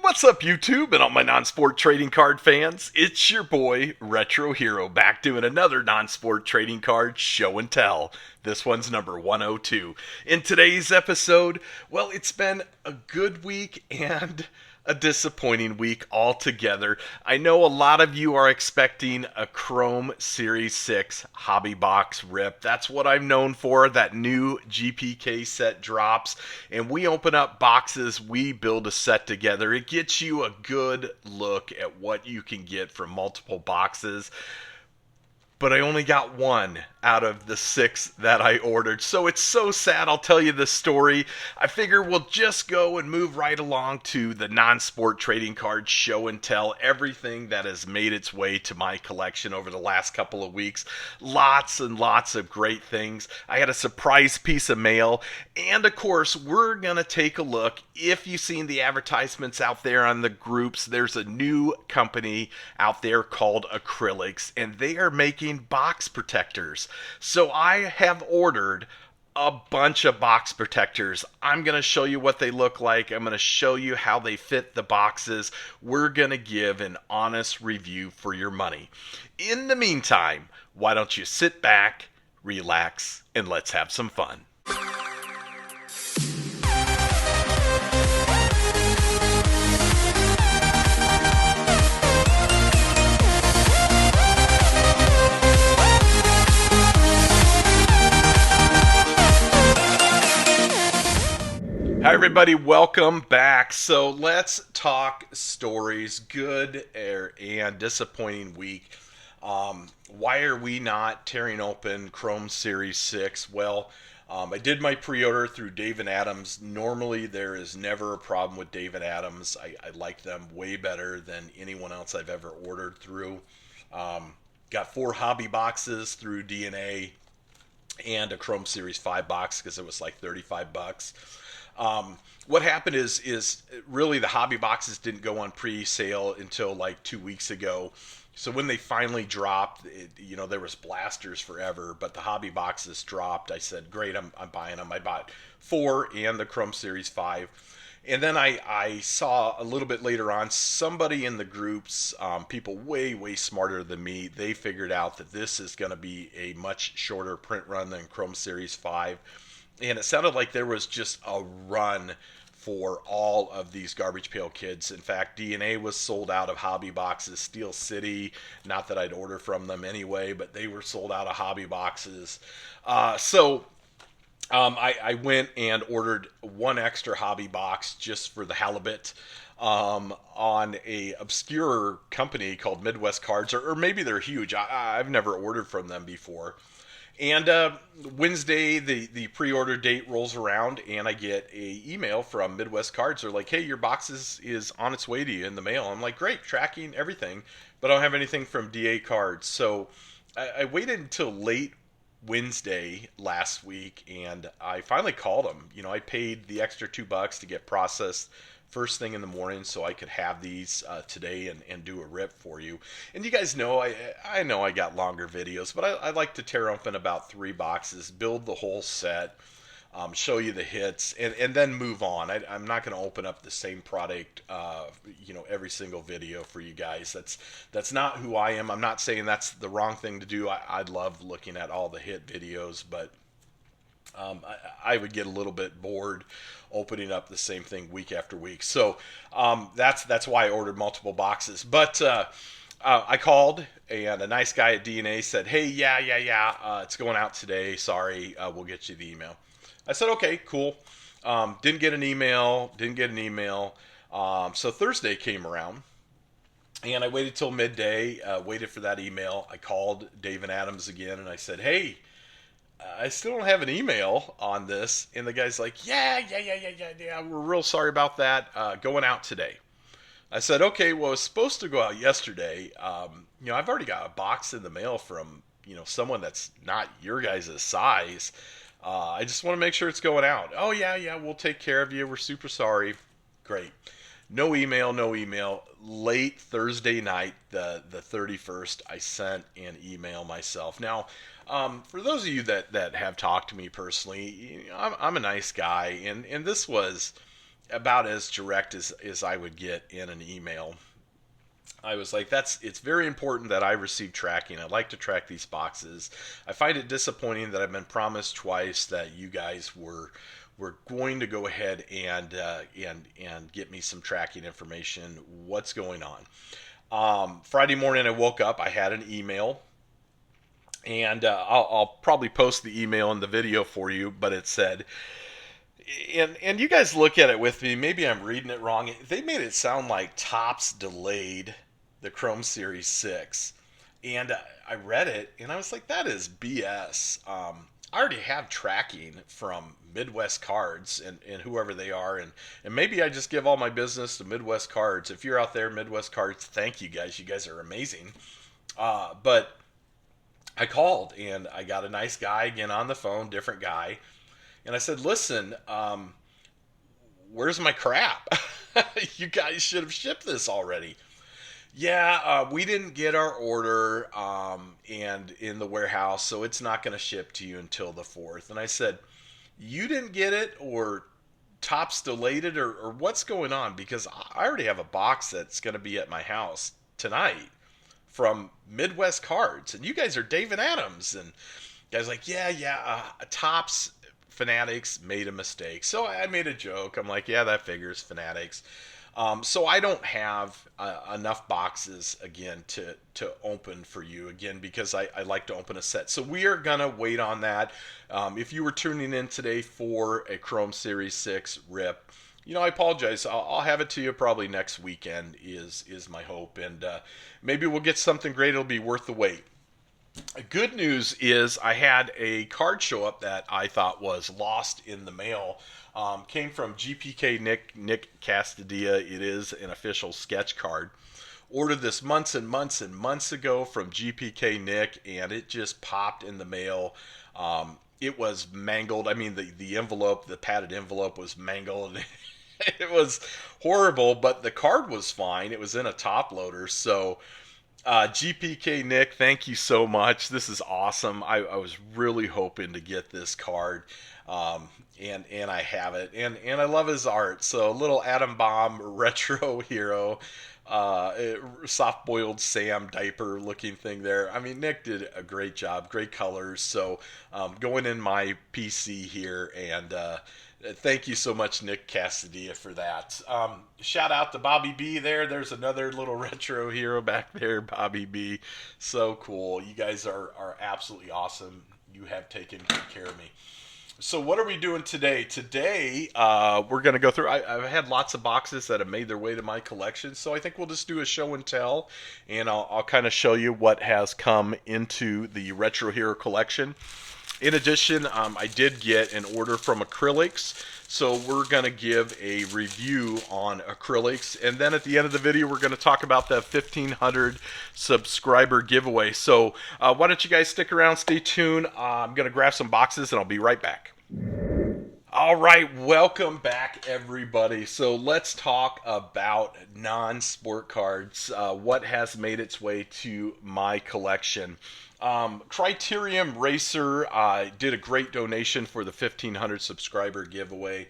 What's up, YouTube, and all my non-sport trading card fans? It's your boy, Retro Hero, back doing another non-sport trading card show and tell. This one's number 102. In today's episode, well, it's been a good week and a disappointing week altogether. I know a lot of you are expecting a Chrome Series 6 hobby box rip. That's what I'm known for. That new GPK set drops, and we open up boxes, we build a set together. It gets you a good look at what you can get from multiple boxes. But I only got one out of the 6 that I ordered. So it's so sad. I'll tell you the story. I figure we'll just go and move right along to the non-sport trading card show and tell. Everything that has made its way to my collection over the last couple of weeks. Lots and lots of great things. I had a surprise piece of mail. And of course, we're going to take a look. If you've seen the advertisements out there on the groups, there's a new company out there called Acrylics, and they are making box protectors. So I have ordered a bunch of box protectors. I'm going to show you what they look like. I'm going to show you how they fit the boxes. We're going to give an honest review for your money. In the meantime, why don't you sit back, relax, and let's have some fun. Hi everybody, welcome back. So let's talk stories, good and disappointing week. Why are we not tearing open Chrome Series 6? Well, I did my pre-order through Dave & Adams. Normally there is never a problem with Dave & Adams. I like them way better than anyone else I've ever ordered through. Got 4 hobby boxes through DNA and a Chrome Series 5 box because it was like 35 bucks. What happened is really the hobby boxes didn't go on pre-sale until like 2 weeks ago. So when they finally dropped, there was blasters forever, but the hobby boxes dropped. I said, great, I'm buying them. I bought 4 and the Chrome Series 5. And then I saw a little bit later on, somebody in the groups, people way, way smarter than me, they figured out that this is going to be a much shorter print run than Chrome Series 5. And it sounded like there was just a run for all of these Garbage Pail Kids. In fact, DNA was sold out of hobby boxes. Steel City, not that I'd order from them anyway, but they were sold out of hobby boxes. So I went and ordered 1 extra hobby box just for the halibut on a obscure company called Midwest Cards, or maybe they're huge. I've never ordered from them before. And Wednesday, the pre-order date rolls around, and I get a email from Midwest Cards. They're like, hey, your box is on its way to you in the mail. I'm like, great, tracking everything, but I don't have anything from DA Cards. So I waited until late Wednesday last week, and I finally called them. I paid the extra $2 to get processed first thing in the morning so I could have these today and do a rip for you. And you guys know, I know I got longer videos, but I like to tear open about 3 boxes, build the whole set, show you the hits, and then move on. I'm not going to open up the same product, every single video for you guys. That's not who I am. I'm not saying that's the wrong thing to do. I love looking at all the hit videos, but I would get a little bit bored opening up the same thing week after week. So that's why I ordered multiple boxes. But I called, and a nice guy at DNA said, hey, yeah, it's going out today. Sorry, we'll get you the email. I said, okay, cool. Didn't get an email. So Thursday came around, and I waited till midday, waited for that email. I called Dave & Adams again, and I said, hey, I still don't have an email on this. And the guy's like, yeah, we're real sorry about that. Going out today. I said, okay, well, it's supposed to go out yesterday. I've already got a box in the mail from, someone that's not your guys' size. I just want to make sure it's going out. Oh, yeah, we'll take care of you. We're super sorry. Great. No email. Late Thursday night, the 31st, I sent an email myself. Now, for those of you that have talked to me personally, I'm a nice guy, and this was about as direct as I would get in an email. I was like, it's very important that I receive tracking. I'd like to track these boxes. I find it disappointing that I've been promised twice that you guys were going to go ahead and get me some tracking information. What's going on? Friday morning, I woke up. I had an email, and I'll probably post the email in the video for you. But it said, and you guys look at it with me. Maybe I'm reading it wrong. They made it sound like Topps delayed the Chrome Series 6. And I read it, and I was like, that is BS. I already have tracking from Midwest Cards and whoever they are. And maybe I just give all my business to Midwest Cards. If you're out there, Midwest Cards, thank you guys. You guys are amazing. But I called, and I got a nice guy again on the phone, different guy. And I said, listen, where's my crap? You guys should have shipped this already. Yeah, we didn't get our order and in the warehouse, so it's not going to ship to you until the 4th. And I said, you didn't get it, or Topps delayed it, or what's going on? Because I already have a box that's going to be at my house tonight from Midwest Cards, and you guys are David Adams. And guys like, yeah, Topps Fanatics made a mistake. So I made a joke. I'm like, yeah, that figures, Fanatics. So I don't have enough boxes again to open for you again, because I like to open a set. So we are gonna wait on that. If you were tuning in today for a Chrome Series 6 rip, I apologize. I'll have it to you probably next weekend is my hope, and maybe we'll get something great. It'll be worth the wait. Good news is I had a card show up that I thought was lost in the mail. Came from GPK Nick Castadilla. It is an official sketch card. Ordered this months and months and months ago from GPK Nick, and it just popped in the mail. It was mangled. I mean, the envelope, the padded envelope was mangled. It was horrible, but the card was fine. It was in a top loader, so... GPK Nick, thank you so much. This is awesome. I was really hoping to get this card, and I have it, and I love his art. So, little Atom Bomb retro hero, soft boiled Sam diaper looking thing there. I mean, Nick did a great job, great colors. So, going in my PC here, and thank you so much, Nick Castadilla, for that. Shout out to Bobby B there. There's another little retro hero back there, Bobby B. So cool. You guys are absolutely awesome. You have taken good care of me. So what are we doing today? Today, we're going to go through... I've had lots of boxes that have made their way to my collection, so I think we'll just do a show and tell, and I'll kind of show you what has come into the Retro Hero collection. In addition, I did get an order from Acrylics, so we're going to give a review on acrylics, and then at the end of the video, we're going to talk about the 1,500 subscriber giveaway. So why don't you guys stick around, stay tuned. I'm going to grab some boxes, and I'll be right back. All right, welcome back, everybody. So let's talk about NonSport Cards, what has made its way to my collection. Criterium Racer did a great donation for the 1,500 subscriber giveaway,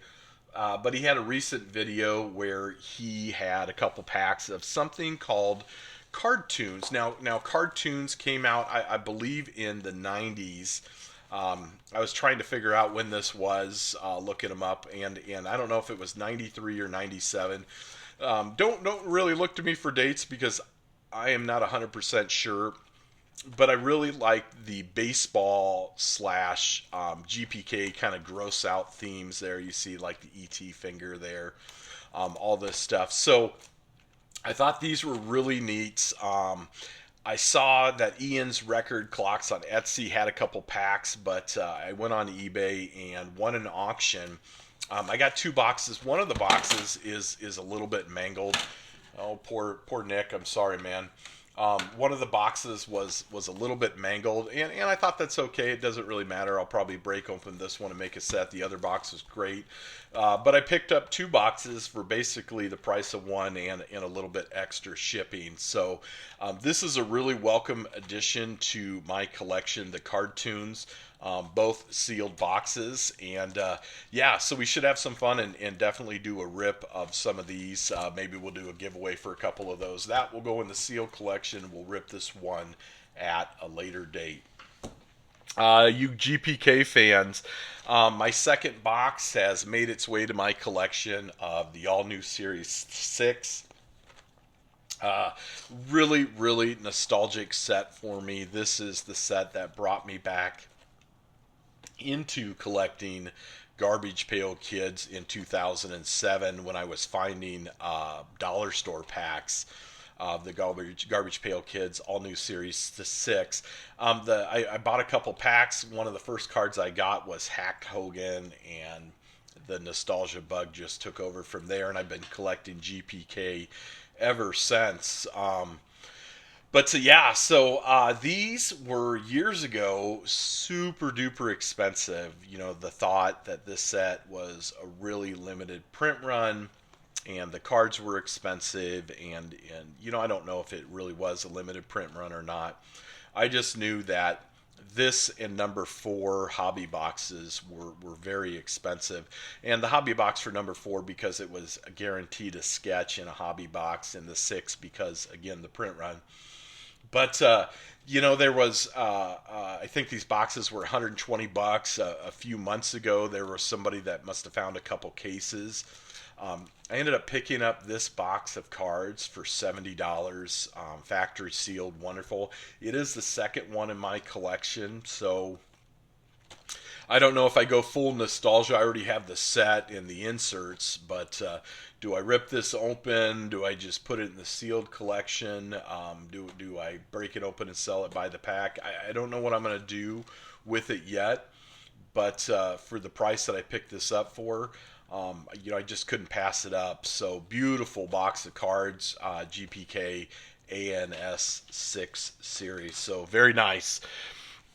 but he had a recent video where he had a couple packs of something called Cartoons. Now Cartoons came out, I believe, in the 90s. I was trying to figure out when this was, looking them up, and I don't know if it was 93 or 97. Don't really look to me for dates, because I am not 100% sure. But I really like the baseball / GPK kind of gross out themes there. You see like the ET finger there, all this stuff. So I thought these were really neat. I saw that Ian's Record Clocks on Etsy had a couple packs, but I went on eBay and won an auction. I got 2 boxes. One of the boxes is a little bit mangled. Oh, poor Nick. I'm sorry, man. One of the boxes was a little bit mangled, and I thought that's okay. It doesn't really matter. I'll probably break open this one and make a set. The other box was great. But I picked up 2 boxes for basically the price of one and a little bit extra shipping. So this is a really welcome addition to my collection, the Cartoons. both sealed boxes. And yeah, so we should have some fun and definitely do a rip of some of these. Maybe we'll do a giveaway for a couple of those. That will go in the sealed collection. We'll rip this one at a later date. You GPK fans, my second box has made its way to my collection of the all new Series 6. Uh, Really, really nostalgic set for me. This is the set that brought me back into collecting Garbage Pail Kids in 2007 when I was finding dollar store packs of the Garbage Pail Kids All New Series 6. I bought a couple packs. One of the first cards I got was Hack Hogan, and the nostalgia bug just took over from there, and I've been collecting GPK ever since. These were years ago super duper expensive. You know, the thought that this set was a really limited print run and the cards were expensive, and you know, I don't know if it really was a limited print run or not. I just knew that this and number 4 hobby boxes were very expensive. And the hobby box for number 4 because it was guaranteed a sketch in a hobby box, and the 6 because, again, the print run. But you know, there was I think these boxes were 120 bucks. A few months ago, there was somebody that must have found a couple cases. I ended up picking up this box of cards for $70, factory sealed, wonderful. It is the second one in my collection, so I don't know if I go full nostalgia. I already have the set and the inserts, but do I rip this open? Do I just put it in the sealed collection? Do I break it open and sell it by the pack? I don't know what I'm going to do with it yet, but for the price that I picked this up for, you know, I just couldn't pass it up. So beautiful box of cards, GPK ANS 6 series. So very nice.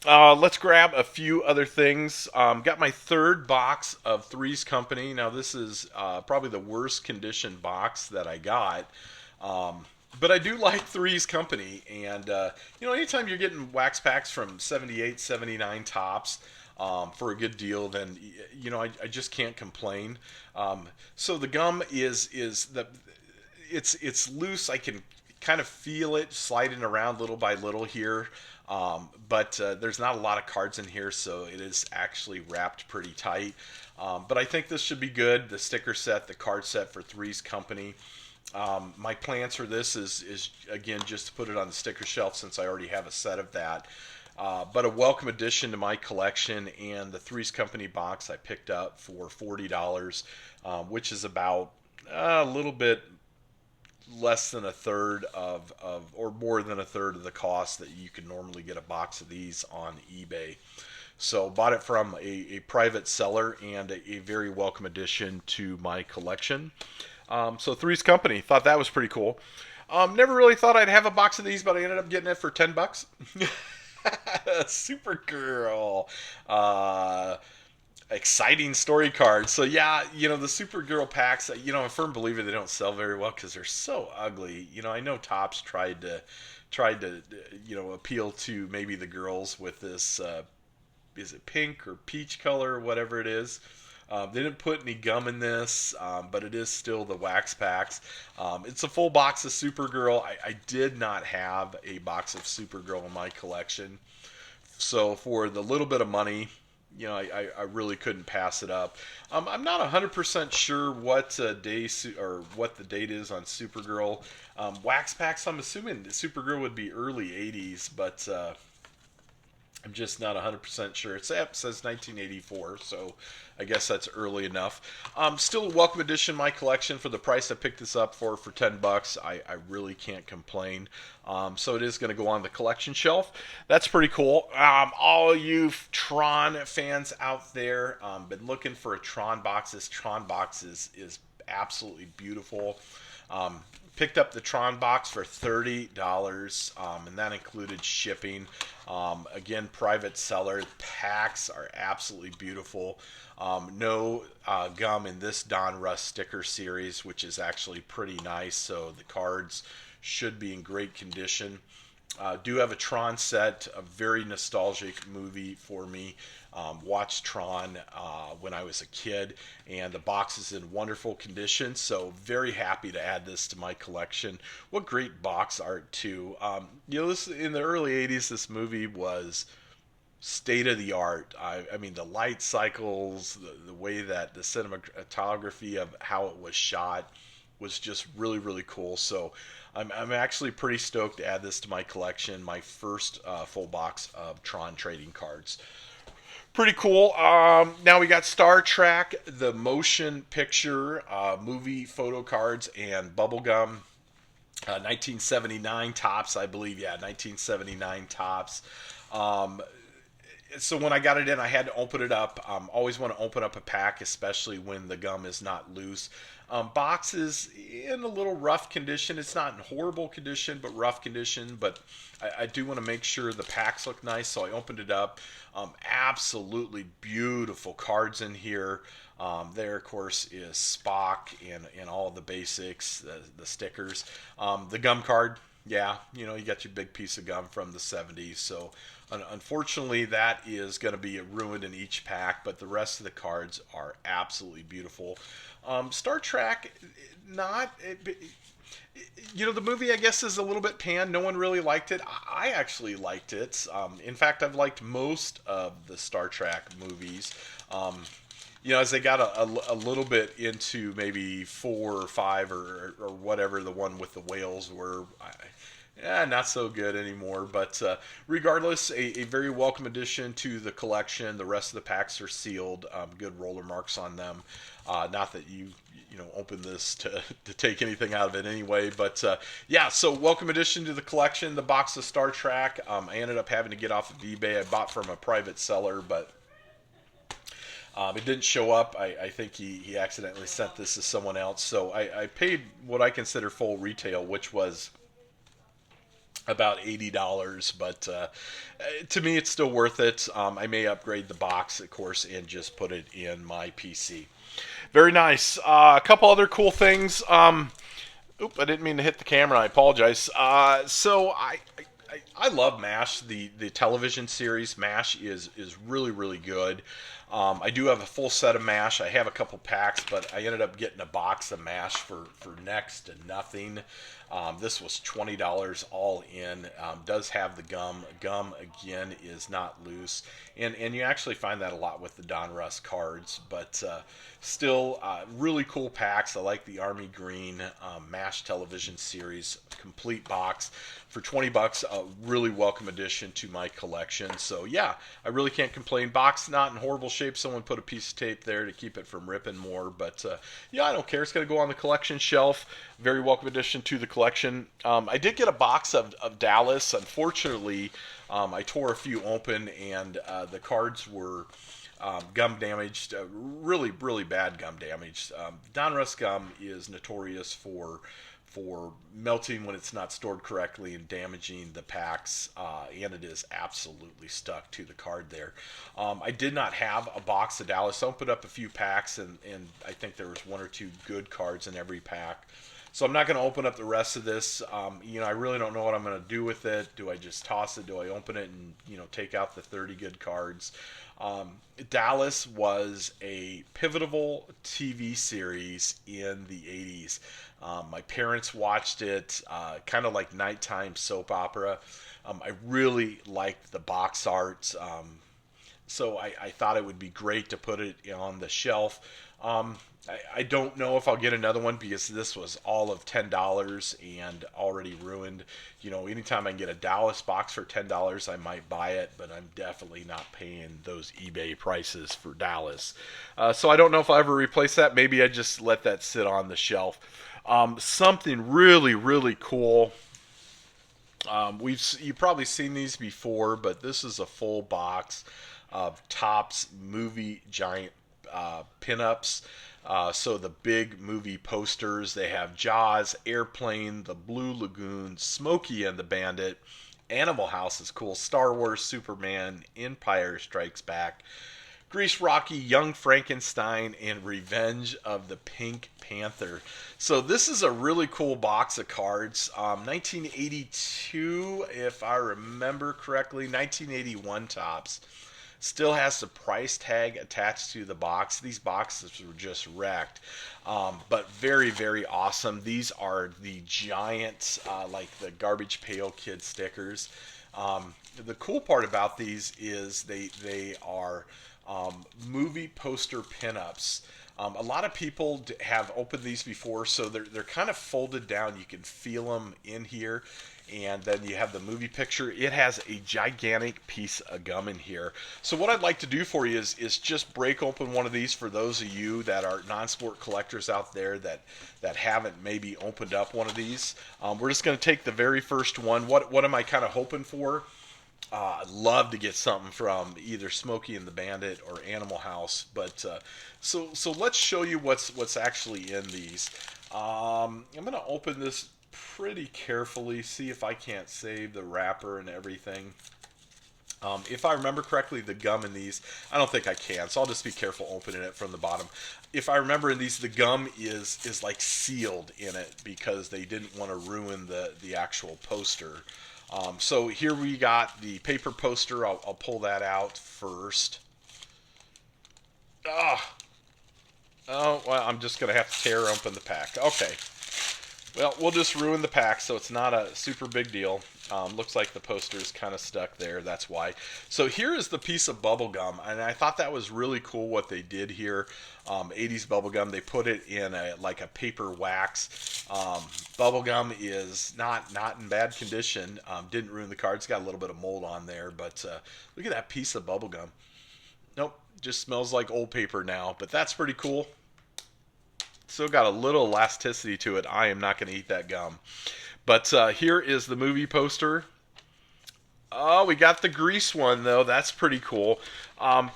Let's grab a few other things. Got my third box of Three's Company. Now this is probably the worst condition box that I got. But I do like Three's Company. And, you know, anytime you're getting wax packs from 78, 79 tops for a good deal, then, you know, I just can't complain. So the gum is it's loose. I can kind of feel it sliding around little by little here. But there's not a lot of cards in here, so it is actually wrapped pretty tight. But I think this should be good. The sticker set, the card set for Three's Company. My plans for this is again just to put it on the sticker shelf since I already have a set of that. But a welcome addition to my collection, and the Three's Company box I picked up for $40, which is about a little bit less than a third or more than a third of the cost that you can normally get a box of these on eBay. So bought it from a private seller, and a very welcome addition to my collection. So Three's Company, thought that was pretty cool. Never really thought I'd have a box of these, but I ended up getting it for $10. Supergirl. Exciting story cards. So yeah, you know, the Supergirl packs, you know, I'm a firm believer they don't sell very well because they're so ugly. You know, I know Topps tried to you know, appeal to maybe the girls with this is it pink or peach color or whatever it is. They didn't put any gum in this, but it is still the wax packs. It's a full box of Supergirl. I did not have a box of Supergirl in my collection, so for the little bit of money, you know, I really couldn't pass it up. I'm not 100% sure what day or what the date is on Supergirl. Wax packs, I'm assuming Supergirl would be early 80s, but I'm just not 100% sure. It says 1984, so I guess that's early enough. Still a welcome addition to my collection for the price I picked this up for $10. I really can't complain. So it is going to go on the collection shelf. That's pretty cool. All you Tron fans out there, been looking for a Tron box. This Tron box is absolutely beautiful. Picked up the Tron box for $30, and that included shipping. Again, private seller. Packs are absolutely beautiful. No gum in this Don Russ sticker series, which is actually pretty nice. So the cards should be in great condition. Do have a Tron set, a very nostalgic movie for me. Watched Tron when I was a kid, and the box is in wonderful condition. So very happy to add this to my collection. What great box art too. This in the early '80s. This movie was state of the art. I mean, the light cycles, the way that the cinematography of how it was shot was just really, really cool. So I'm actually pretty stoked to add this to my collection, my first full box of Tron trading cards. Pretty cool. Now we got Star Trek, the motion picture, movie photo cards, and bubblegum. 1979 tops, I believe. Yeah, 1979 tops. Um, so when I got it in, I had to open it up. Always want to open up a pack, especially when the gum is not loose. Box is in a little rough condition. It's not in horrible condition, but rough condition. But I do want to make sure the packs look nice, so I opened it up. Absolutely beautiful cards in here. There, of course, is Spock and all the basics, the stickers. The gum card, yeah, you got your big piece of gum from the 70s. So unfortunately, that is going to be ruined in each pack, but the rest of the cards are absolutely beautiful. Star Trek, not. The movie, I guess, is a little bit panned. No one really liked it. I actually liked it. In fact, I've liked most of the Star Trek movies. As they got a little bit into maybe 4 or 5 or whatever, the one with the whales were. Not so good anymore. But regardless, a very welcome addition to the collection. The rest of the packs are sealed. Good roller marks on them. Not that you open this to take anything out of it anyway. But so welcome addition to the collection. The box of Star Trek. I ended up having to get off of eBay. I bought from a private seller, but it didn't show up. I think he accidentally sent this to someone else. So I paid what I consider full retail, which was about $80, but to me it's still worth it. I may upgrade the box, of course, and just put it in my PC. Very nice. A couple other cool things. I didn't mean to hit the camera. I apologize. So I love MASH. The television series MASH is really, really good. I do have a full set of MASH. I have a couple packs, but I ended up getting a box of MASH for next to nothing. This was $20 all in. Does have the gum. Gum, again, is not loose. And you actually find that a lot with the Donruss cards. But still, really cool packs. I like the Army Green MASH television series complete box. For $20, a really welcome addition to my collection. So yeah, I really can't complain. Box not in horrible shape. Someone put a piece of tape there to keep it from ripping more. But I don't care. It's going to go on the collection shelf. Very welcome addition to the collection. I did get a box of Dallas. Unfortunately, I tore a few open, and the cards were gum damaged. Really, really bad gum damage. Donruss gum is notorious for melting when it's not stored correctly and damaging the packs, and it is absolutely stuck to the card there. I did not have a box of Dallas. I opened up a few packs, and I think there was 1 or 2 good cards in every pack. So I'm not going to open up the rest of this. I really don't know what I'm going to do with it. Do I just toss it? Do I open it and take out the 30 good cards? Dallas was a pivotal TV series in the 80s. My parents watched it, kind of like nighttime soap opera. I really liked the box art, so I thought it would be great to put it on the shelf. I don't know if I'll get another one because this was all of $10 and already ruined. Anytime I can get a Dallas box for $10, I might buy it, but I'm definitely not paying those eBay prices for Dallas. So I don't know if I'll ever replace that. Maybe I just let that sit on the shelf. Something really, really cool. You've probably seen these before, but this is a full box of Topps movie giant pinups. So the big movie posters, they have Jaws, Airplane, The Blue Lagoon, Smokey and the Bandit, Animal House is cool, Star Wars, Superman, Empire Strikes Back, Grease Rocky, Young Frankenstein, and Revenge of the Pink Panther. So this is a really cool box of cards. 1982, if I remember correctly, 1981 tops. Still has the price tag attached to the box. These boxes were just wrecked, but very, very awesome. These are the giant, like the Garbage Pail Kids stickers. The cool part about these is they are movie poster pinups. A lot of people have opened these before, so they're kind of folded down. You can feel them in here, and then you have the movie picture. It has a gigantic piece of gum in here. So what I'd like to do for you is just break open one of these for those of you that are non-sport collectors out there that haven't maybe opened up one of these. We're just going to take the very first one. What am I kind of hoping for? I'd love to get something from either Smokey and the Bandit or Animal House, but so let's show you what's actually in these. I'm going to open this pretty carefully, see if I can't save the wrapper and everything. If I remember correctly, the gum in these, I don't think I can, so I'll just be careful opening it from the bottom. If I remember in these, the gum is like sealed in it because they didn't want to ruin the actual poster. So here we got the paper poster. I'll pull that out first. Oh, well, I'm just going to have to tear open the pack. Okay. Well, we'll just ruin the pack, so it's not a super big deal. Looks like the poster is kind of stuck there. That's why. So here is the piece of bubble gum, and I thought that was really cool what they did here. 80s bubble gum. They put it in like a paper wax. Bubble gum is not in bad condition. Didn't ruin the card. It's got a little bit of mold on there, but look at that piece of bubble gum. Nope, just smells like old paper now, but that's pretty cool. Still got a little elasticity to it. I am not going to eat that gum. But here is the movie poster. Oh, we got the grease one, though. That's pretty cool.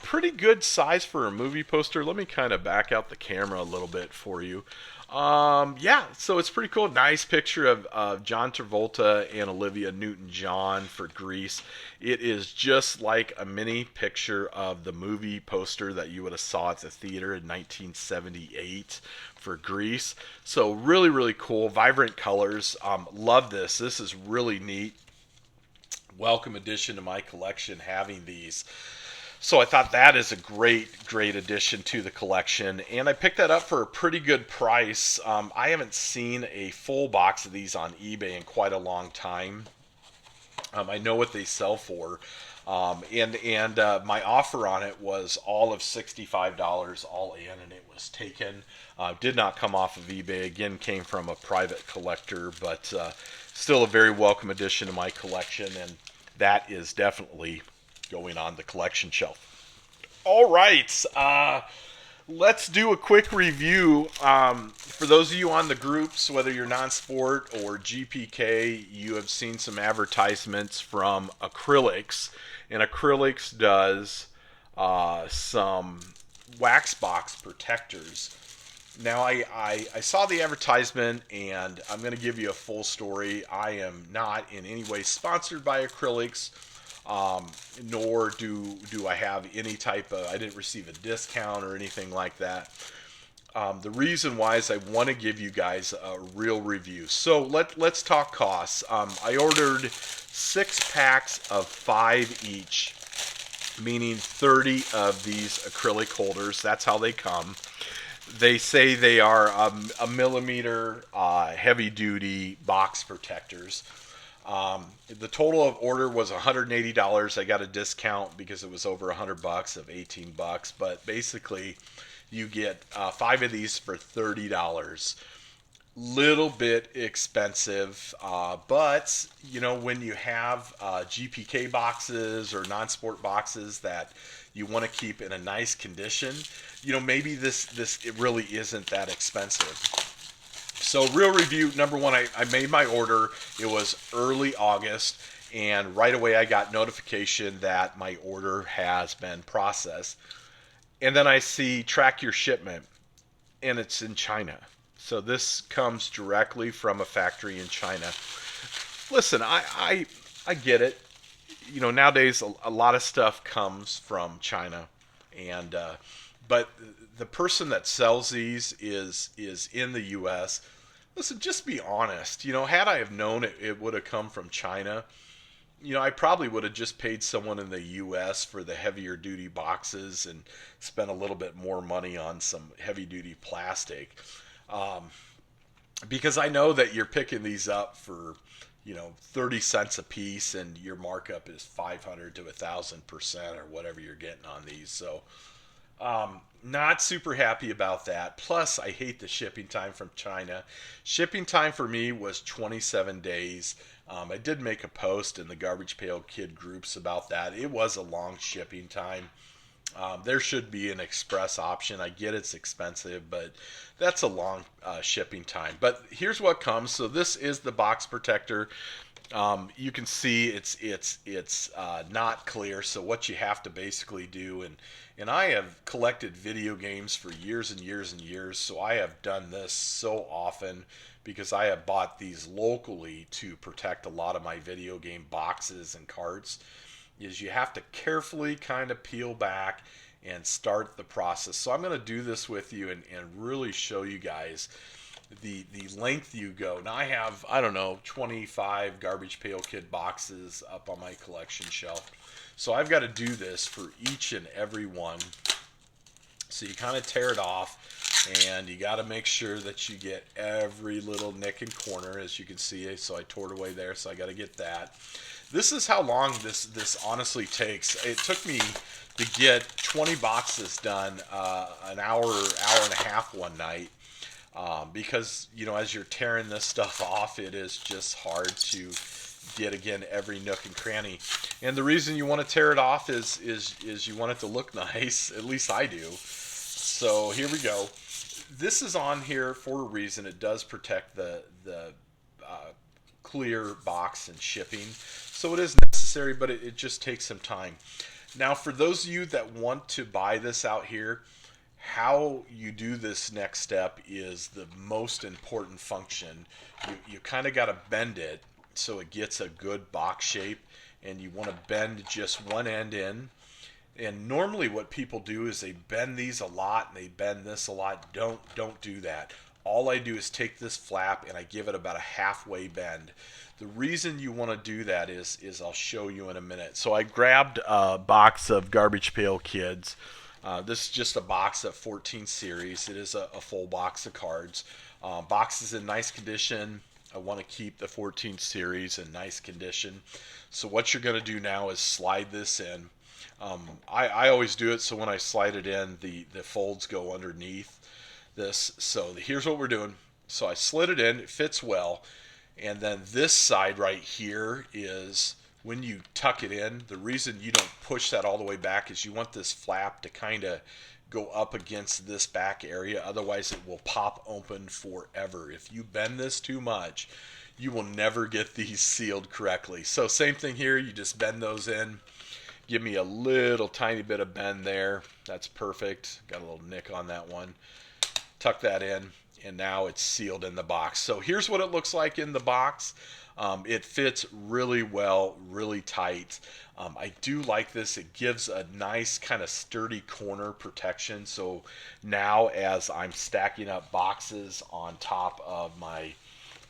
Pretty good size for a movie poster. Let me kind of back out the camera a little bit for you. Yeah, so it's pretty cool. Nice picture of John Travolta and Olivia Newton-John for Grease. It is just like a mini picture of the movie poster that you would have saw at the theater in 1978 for Grease. So really, really cool. Vibrant colors. Love this. This is really neat. Welcome addition to my collection having these. So I thought that is a great addition to the collection, and I picked that up for a pretty good price. I haven't seen a full box of these on eBay in quite a long time. I know what they sell for, and my offer on it was all of $65 all in, and it was taken. Did not come off of eBay. Again, came from a private collector, but still a very welcome addition to my collection, and that is definitely going on the collection shelf. All right, let's do a quick review. For those of you on the groups, whether you're non-sport or GPK, you have seen some advertisements from Acrylics, and Acrylics does some wax box protectors. Now, I saw the advertisement, and I'm going to give you a full story. I am not in any way sponsored by Acrylics. Nor do I have any type of, I didn't receive a discount or anything like that. The reason why is I want to give you guys a real review. So let's talk costs. I ordered 6 packs of 5 each, meaning 30 of these acrylic holders. That's how they come. They say they are a millimeter heavy duty box protectors. The total of order was $180. I got a discount because it was over $100 of $18, but basically you get 5 of these for $30. Little bit expensive, but you know, when you have GPK boxes or non-sport boxes that you want to keep in a nice condition, you know, maybe this it really isn't that expensive. So real review, number one, I made my order. It was early August, and right away I got notification that my order has been processed. And then I see track your shipment, and it's in China. So this comes directly from a factory in China. Listen, I get it. You know, nowadays a lot of stuff comes from China. and but the person that sells these is in the U.S. Listen, just be honest. Had I have known it would have come from China, I probably would have just paid someone in the U.S. for the heavier duty boxes and spent a little bit more money on some heavy duty plastic. Um, because I know that you're picking these up for 30 cents a piece, and your markup is 500 to 1,000% or whatever you're getting on these. So not super happy about that. Plus, I hate the shipping time from China. Shipping time for me was 27 days. I did make a post in the Garbage Pail Kid groups about that. It was a long shipping time. There should be an express option. I get it's expensive, but that's a long shipping time. But here's what comes. So this is the box protector. You can see it's not clear. So what you have to basically do, and I have collected video games for years and years and years, so I have done this so often because I have bought these locally to protect a lot of my video game boxes and cards. Is you have to carefully kind of peel back and start the process. So I'm going to do this with you and really show you guys the length you go. Now I have, I don't know, 25 Garbage Pail Kid boxes up on my collection shelf. So I've got to do this for each and every one. So you kind of tear it off, and you got to make sure that you get every little nick and corner, as you can see. So I tore it away there, so I got to get that. This is how long this honestly takes. It took me to get 20 boxes done an hour and a half one night. Because as you're tearing this stuff off, it is just hard to get, again, every nook and cranny. And the reason you want to tear it off is you want it to look nice. At least I do. So here we go. This is on here for a reason. It does protect the clear box and shipping. So it is necessary, but it just takes some time. Now, for those of you that want to buy this out here, how you do this next step is the most important function. You kind of got to bend it so it gets a good box shape, and you want to bend just one end in. And normally what people do is they bend these a lot and they bend this a lot. Don't do that. All I do is take this flap and I give it about a halfway bend. The reason you want to do that is I'll show you in a minute. So I grabbed a box of Garbage Pail Kids. This is just a box of 14 series. It is a full box of cards. Box is in nice condition. I want to keep the 14 series in nice condition. So what you're going to do now is slide this in. I always do it so when I slide it in, the folds go underneath this. So here's what we're doing. So I slid it in. It fits well. And then this side right here is when you tuck it in. The reason you don't push that all the way back is you want this flap to kind of go up against this back area. Otherwise it will pop open forever. If you bend this too much, you will never get these sealed correctly. So same thing here. You just bend those in. Give me a little tiny bit of bend there. That's perfect. Got a little nick on that one. Tuck that in, and now it's sealed in the box. So here's what it looks like in the box. It fits really well, really tight. I do like this. It gives a nice kind of sturdy corner protection. So now as I'm stacking up boxes on top of my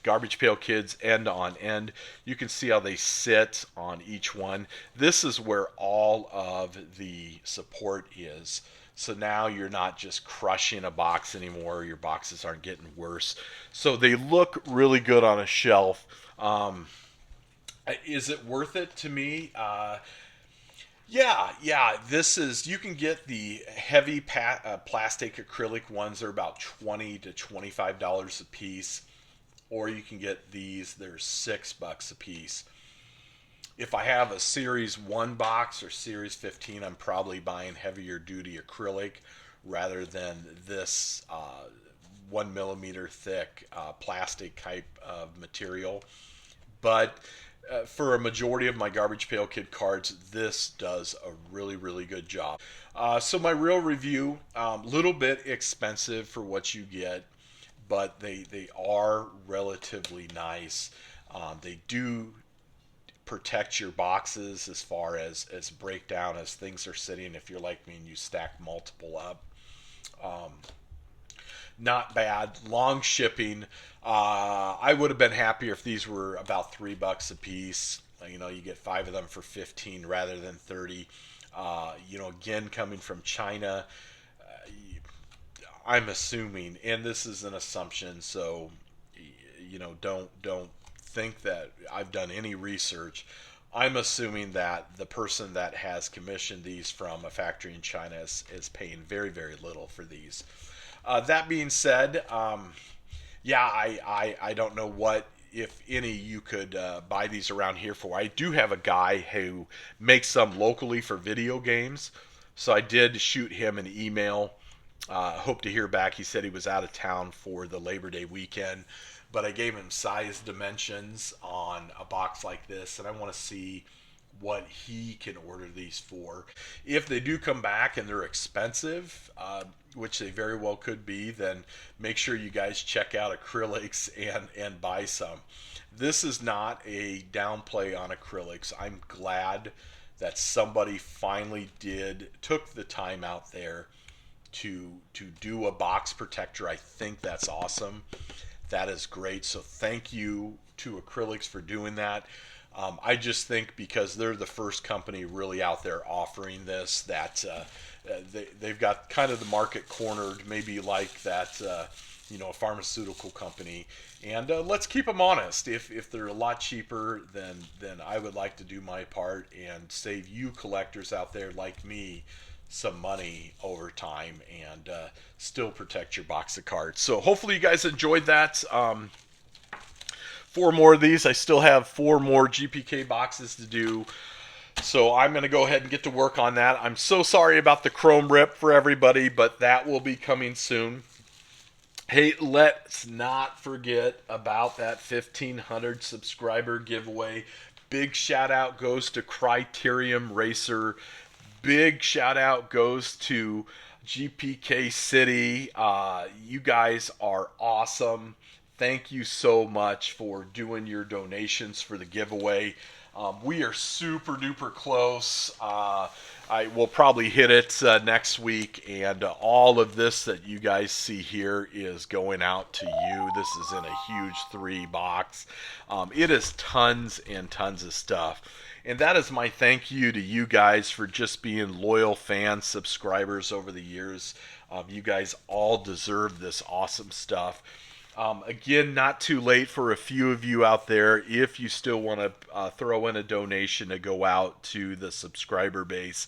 Garbage Pail Kids end on end, you can see how they sit on each one. This is where all of the support is. So now you're not just crushing a box anymore. Your boxes aren't getting worse. So they look really good on a shelf. Is it worth it to me? Yeah. This is, you can get the heavy plastic acrylic ones. They're about $20 to $25 a piece. Or you can get these. They're $6 a piece. If I have a Series 1 box or Series 15, I'm probably buying heavier duty acrylic rather than this 1 millimeter thick plastic type of material. But for a majority of my Garbage Pail Kid cards, this does a really, really good job. So my real review, little bit expensive for what you get, but they are relatively nice. They do protect your boxes as far as breakdown as things are sitting. If you're like me and you stack multiple up, not bad. Long shipping. I would have been happier if these were about $3 a piece. You get 5 of them for 15 rather than 30. Again, coming from China, I'm assuming, and this is an assumption, so don't think that I've done any research. I'm assuming that the person that has commissioned these from a factory in China is paying very, very little for these. That being said, yeah, I don't know what, if any, you could buy these around here for. I do have a guy who makes some locally for video games, so I did shoot him an email. Hope to hear back. He said he was out of town for the Labor Day weekend, but I gave him size dimensions on a box like this, and I want to see what he can order these for. If they do come back and they're expensive, which they very well could be, then make sure you guys check out acrylics and buy some. This is not a downplay on acrylics. I'm glad that somebody finally took the time out there to do a box protector. I think that's awesome. That is great. So thank you to Acrylics for doing that. I just think because they're the first company really out there offering this, that they've got kind of the market cornered, maybe like that, a pharmaceutical company. And let's keep them honest. If they're a lot cheaper, then I would like to do my part and save you collectors out there like me some money over time and still protect your box of cards. So hopefully you guys enjoyed that. 4 more of these. I still have 4 more GPK boxes to do. So I'm going to go ahead and get to work on that. I'm so sorry about the chrome rip for everybody, but that will be coming soon. Hey, let's not forget about that 1,500 subscriber giveaway. Big shout out goes to Criterium Racer. Big shout out goes to GPK City. You guys are awesome. Thank you so much for doing your donations for the giveaway. We are super duper close. I will probably hit it next week, and all of this that you guys see here is going out to you. This is in a huge 3 box. It is tons and tons of stuff. And that is my thank you to you guys for just being loyal fans, subscribers over the years. You guys all deserve this awesome stuff. Again, not too late for a few of you out there. If you still want to throw in a donation to go out to the subscriber base,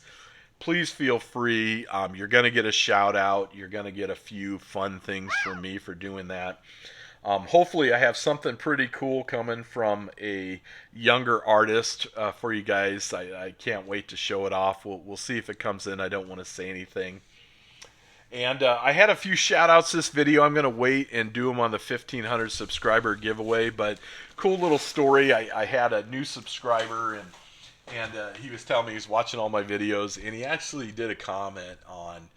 please feel free. You're going to get a shout out. You're going to get a few fun things from me for doing that. Hopefully I have something pretty cool coming from a younger artist for you guys. I can't wait to show it off. We'll see if it comes in. I don't want to say anything. And I had a few shout outs this video. I'm going to wait and do them on the 1,500 subscriber giveaway. But cool little story. I had a new subscriber, and he was telling me he was watching all my videos, and he actually did a comment on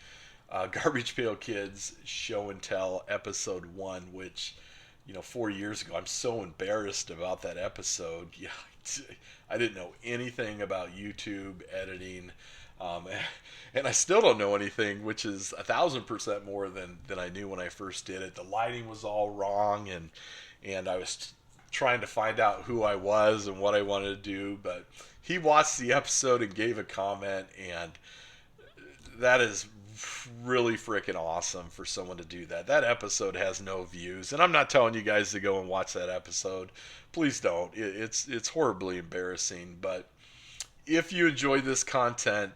Garbage Pail Kids Show and Tell episode 1, which, 4 years ago, I'm so embarrassed about that episode. Yeah, I didn't know anything about YouTube editing. And I still don't know anything, which is 1,000% more than I knew when I first did it. The lighting was all wrong, and I was trying to find out who I was and what I wanted to do. But he watched the episode and gave a comment, and that is really freaking awesome for someone to do that. That episode has no views, and I'm not telling you guys to go and watch that episode. Please don't. It's horribly embarrassing, but if you enjoy this content,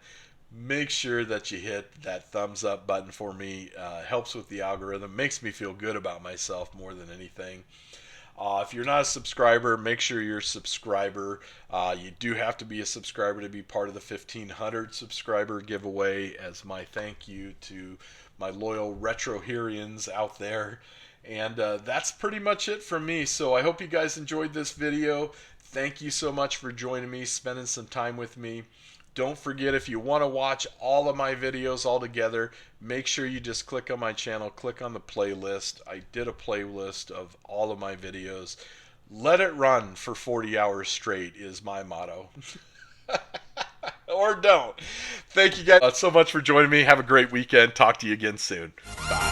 make sure that you hit that thumbs up button for me. Helps with the algorithm. Makes me feel good about myself more than anything. If you're not a subscriber, make sure you're a subscriber. You do have to be a subscriber to be part of the 1,500 subscriber giveaway as my thank you to my loyal Retroherians out there. And that's pretty much it from me. So I hope you guys enjoyed this video. Thank you so much for joining me, spending some time with me. Don't forget, if you want to watch all of my videos all together, make sure you just click on my channel, click on the playlist. I did a playlist of all of my videos. Let it run for 40 hours straight is my motto. Or don't. Thank you guys so much for joining me. Have a great weekend. Talk to you again soon. Bye.